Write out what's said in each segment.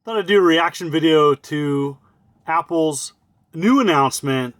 Thought I'd do a reaction video to Apple's new announcement,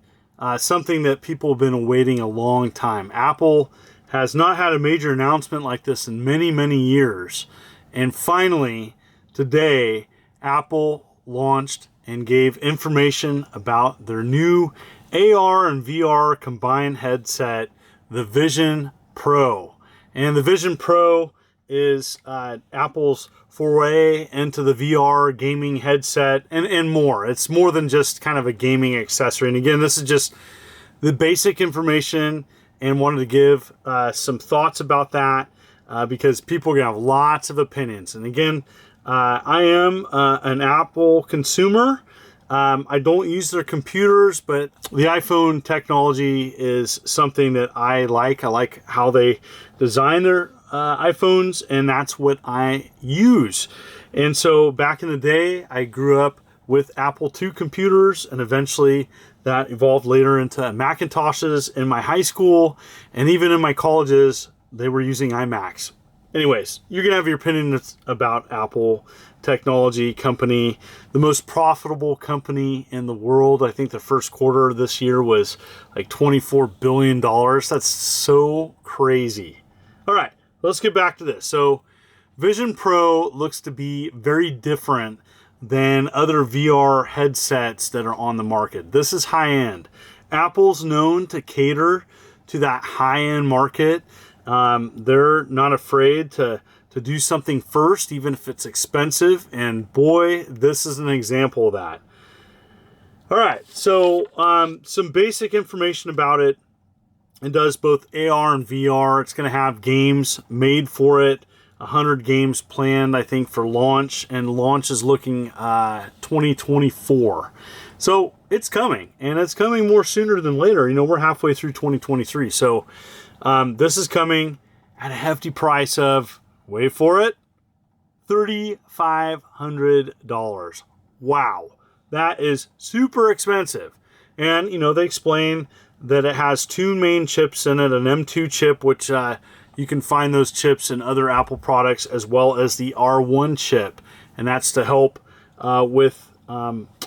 something that people have been awaiting a long time. Apple has not had a major announcement like this in many, many years. And finally, today, Apple launched and gave information about their new AR and VR combined headset, the Vision Pro. And the Vision Pro is Apple's foray into the VR gaming headset and more. It's more than just kind of a gaming accessory. And again, this is just the basic information and wanted to give some thoughts about that because people are going to have lots of opinions. And again, I am an Apple consumer. I don't use their computers, but the iPhone technology is something that I like. I like how they design their iPhones, and that's what I use. And so back in the day, I grew up with Apple II computers, and eventually that evolved later into Macintoshes in my high school, and even in my colleges, they were using iMacs. Anyways, you're gonna have your opinions about Apple technology company, the most profitable company in the world. I think the first quarter of this year was like $24 billion. That's so crazy. All right, let's get back to this. So Vision Pro looks to be very different than other VR headsets that are on the market. This is high-end. Apple's known to cater to that high-end market. They're not afraid to do something first, even if it's expensive. And boy, this is an example of that. All right, so some basic information about it. It does both AR and VR. It's going to have games made for it. 100 games planned, I think, for launch. And launch is looking 2024. So it's coming. And it's coming more sooner than later. You know, we're halfway through 2023. So this is coming at a hefty price of, wait for it, $3,500. Wow. That is super expensive. And, you know, they explain that it has two main chips in it, an M2 chip, which you can find those chips in other Apple products, as well as the R1 chip. And that's to help with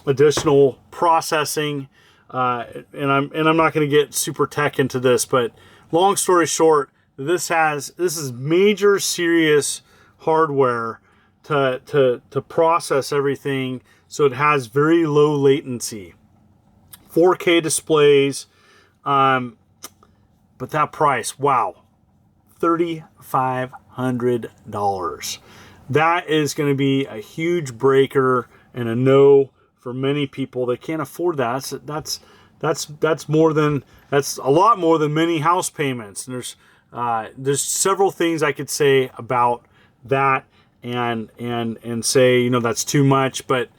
additional processing. And I'm not going to get super tech into this, but long story short, this is major serious hardware to process everything, so it has very low latency. 4K displays, but that price, wow, $3,500. That is going to be a huge breaker and a no for many people. They can't afford that. That's a lot more than many house payments. And there's several things I could say about that and say, you know, that's too much, but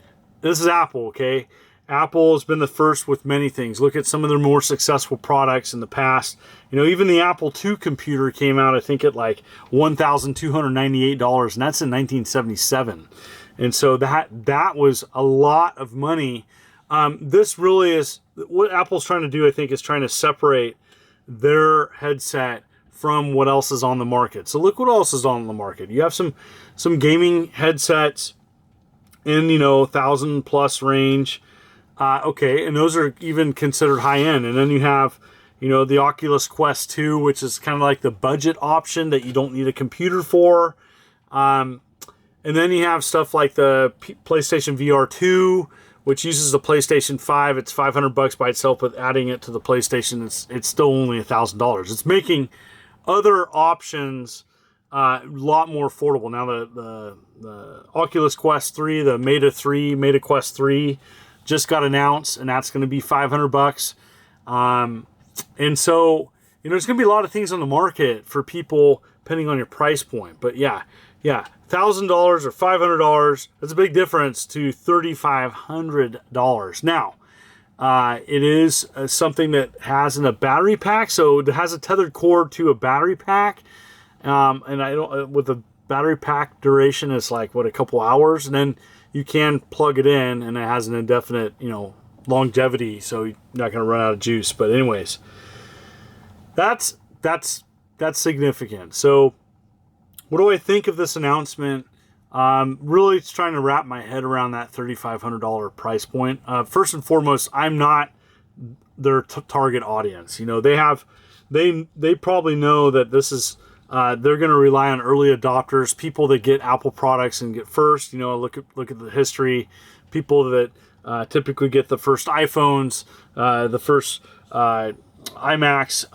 this is Apple, okay? Apple has been the first with many things. Look at some of their more successful products in the past. You know, even the Apple II computer came out, I think, at like $1,298, and that's in 1977. And so that was a lot of money. This really is what Apple's trying to do, I think, is trying to separate their headset from what else is on the market. So look what else is on the market. You have some gaming headsets in, you know, 1,000+ range. Okay, and those are even considered high-end. And then you have, you know, the Oculus Quest 2, which is kind of like the budget option that you don't need a computer for. And then you have stuff like the PlayStation VR 2, which uses the PlayStation 5. It's $500 by itself, but adding it to the PlayStation, it's still only $1,000. It's making other options a lot more affordable. Now the Oculus Quest 3, the Meta Quest 3, just got announced, and that's going to be $500. And so, you know, there's going to be a lot of things on the market for people depending on your price point. But yeah, $1,000 or $500, that's a big difference to $3,500. Now, it is something that has in a battery pack, so it has a tethered cord to a battery pack. And I don't, with the battery pack duration is like, what, a couple hours, and then you can plug it in, and it has an indefinite, you know, longevity, so you're not going to run out of juice. But anyways, that's significant. So what do I think of this announcement? Really trying to wrap my head around that $3,500 price point. First and foremost, I'm not their target audience. You know, they probably know that this is, they're going to rely on early adopters, people that get Apple products and get first. You know, look at the history, people that typically get the first iPhones, the first iMacs,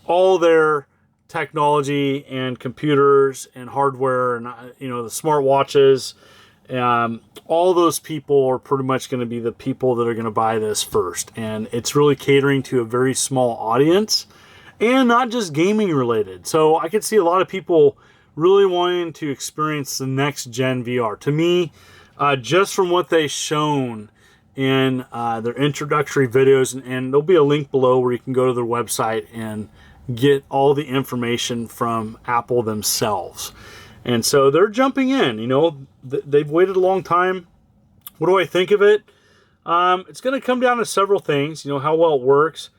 all their technology and computers and hardware and you know, the smartwatches. All those people are pretty much going to be the people that are going to buy this first, and it's really catering to a very small audience. And not just gaming related. So I could see a lot of people really wanting to experience the next gen VR. To me, just from what they've shown in their introductory videos, and there'll be a link below where you can go to their website and get all the information from Apple themselves. And so they're jumping in, you know, they've waited a long time. What do I think of it? It's going to come down to several things, you know, how well it works.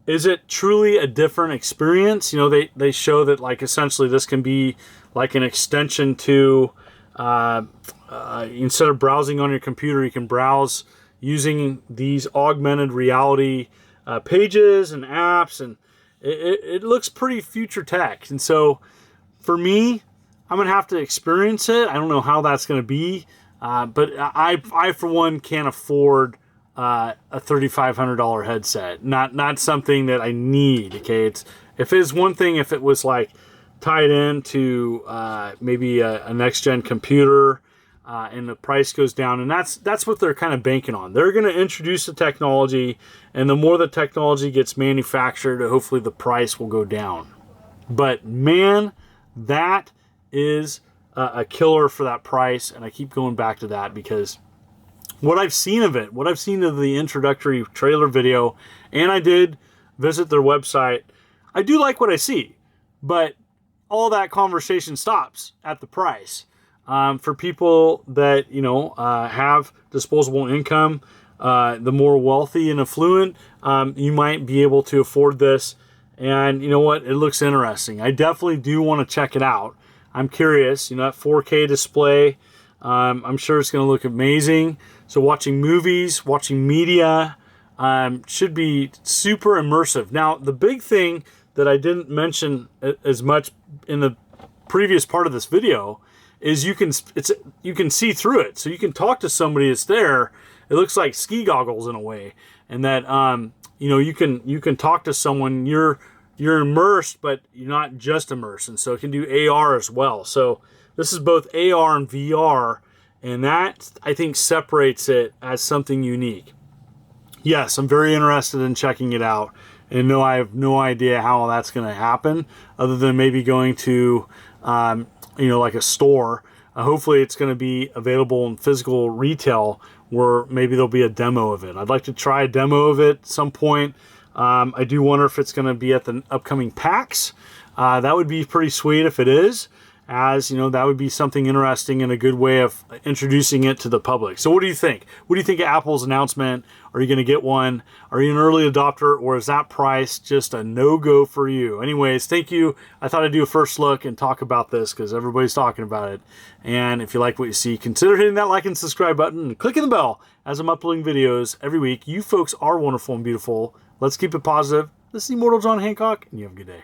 Is it truly a different experience? You know, they show that, like, essentially this can be like an extension to, instead of browsing on your computer, you can browse using these augmented reality pages and apps, and it looks pretty future tech. And so for me, I'm going to have to experience it. I don't know how that's going to be, but I for one can't afford a $3,500 headset. Not something that I need. Okay, if it's one thing if it was like tied into maybe a next gen computer, and the price goes down, and that's what they're kind of banking on. They're going to introduce the technology, and the more the technology gets manufactured, hopefully the price will go down. But man, that is a killer for that price, and I keep going back to that because what I've seen of it, what I've seen of the introductory trailer video, and I did visit their website, I do like what I see, but all that conversation stops at the price. For people that, you know, have disposable income, the more wealthy and affluent, you might be able to afford this. And you know what? It looks interesting. I definitely do want to check it out. I'm curious, you know, that 4K display, I'm sure it's going to look amazing. So watching movies, watching media, should be super immersive. Now, the big thing that I didn't mention as much in the previous part of this video is you can see through it. So you can talk to somebody that's there. It looks like ski goggles in a way. And that, you know, you can talk to someone, you're immersed, but you're not just immersed. And so it can do AR as well. So this is both AR and VR, and that, I think, separates it as something unique. Yes, I'm very interested in checking it out, and no, I have no idea how that's going to happen, other than maybe going to, you know, like a store. Hopefully it's going to be available in physical retail, where maybe there'll be a demo of it. I'd like to try a demo of it at some point. I do wonder if it's going to be at the upcoming PAX. That would be pretty sweet if it is. As you know, that would be something interesting and a good way of introducing it to the public. So what do you think? What do you think of Apple's announcement? Are you going to get one? Are you an early adopter, or is that price just a no-go for you? Anyways, thank you. I thought I'd do a first look and talk about this because everybody's talking about it. And if you like what you see, consider hitting that like and subscribe button and clicking the bell as I'm uploading videos every week. You folks are wonderful and beautiful. Let's keep it positive. This is Immortal John Hancock, and you have a good day.